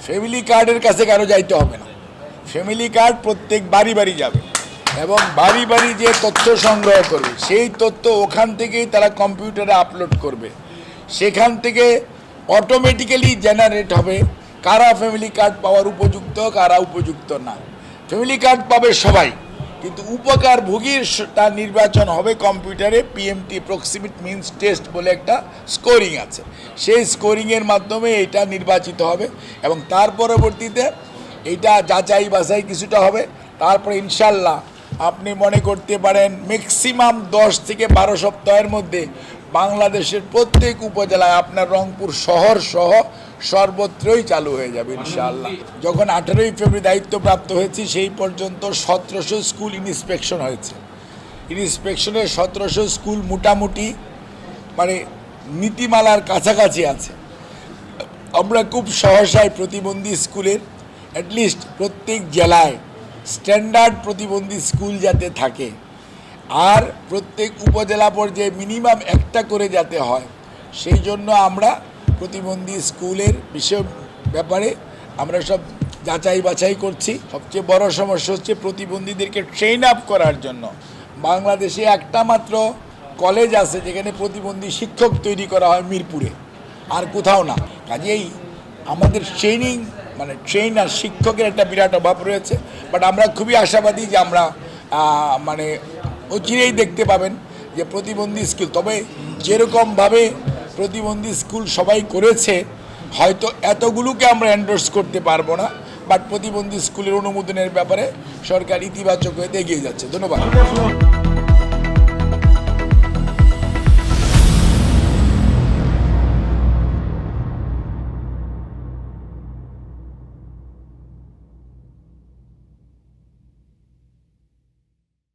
Family কার্ডের কাছে কারো যাইতে হবে না। ফ্যামিলি কার্ড প্রত্যেক বাড়ি বাড়ি যাবে এবং বাড়ি বাড়ি যে তথ্য সংগ্রহ করবে সেই তথ্য ওখান থেকেই তারা কম্পিউটারে আপলোড করবে। সেখান থেকে অটোমেটিক্যালি জেনারেট হবে কারা ফ্যামিলি কার্ড পাওয়ার উপযুক্ত, কারা উপযুক্ত না। ফ্যামিলি কার্ড পাবে সবাই, কিন্তু উপকারভোগীর তার নির্বাচন হবে কম্পিউটারে। পিএমটি প্রক্সিমিটি মিনস টেস্ট বলে একটা স্কোরিং আছে, সেই স্কোরিংয়ের মাধ্যমে এটা নির্বাচিত হবে এবং তার পরবর্তীতে এইটা যাচাই বাছাই কিছুটা হবে। তারপরে ইনশাল্লাহ আপনি মনে করতে পারেন ম্যাক্সিমাম 10 থেকে 12 সপ্তাহের মধ্যে বাংলাদেশের প্রত্যেক উপজেলায় আপনার রংপুর শহর সহ সর্বত্রই চালু হয়ে যাবে ইনশাআল্লাহ। যখন 18ই ফেব্রুয়ারি দায়িত্বপ্রাপ্ত হয়েছি সেই পর্যন্ত 1700 স্কুল ইন্সপেকশন হয়েছে। ইন্সপেকশনে 1700 স্কুল মোটামুটি মানে নীতিমালার কাছাকাছি আছে। আমরা খুব সহসায় প্রতিবন্ধী স্কুলের অ্যাটলিস্ট প্রত্যেক জেলায় স্ট্যান্ডার্ড প্রতিবন্ধী স্কুল যাতে থাকে আর প্রত্যেক উপজেলা পর্যায়ে মিনিমাম একটা করে যাতে হয়, সেই জন্য আমরা প্রতিবন্ধী স্কুলের ব্যাপারে আমরা সব যাচাই বাছাই করছি। সবচেয়ে বড় সমস্যা হচ্ছে প্রতিবন্ধীদেরকে ট্রেন আপ করার জন্য বাংলাদেশে একটা মাত্র কলেজ আছে যেখানে প্রতিবন্ধী শিক্ষক তৈরি করা হয় মিরপুরে, আর কোথাও না। কাজেই আমাদের ট্রেনার শিক্ষকের একটা বিরাট অভাব রয়েছে। বাট আমরা খুবই আশাবাদী যে আমরা অচিরেই দেখতে পাবেন যে প্রতিবন্ধী স্কুল, তবে যেরকমভাবে প্রতিবন্ধী স্কুল সবাই করেছে হয়তো এতগুলোকে আমরা এন্ডোর্স করতে পারবো না, বাট প্রতিবন্ধী স্কুলের অনুমোদনের ব্যাপারে সরকার ইতিবাচক হয়ে এগিয়ে যাচ্ছে। ধন্যবাদ।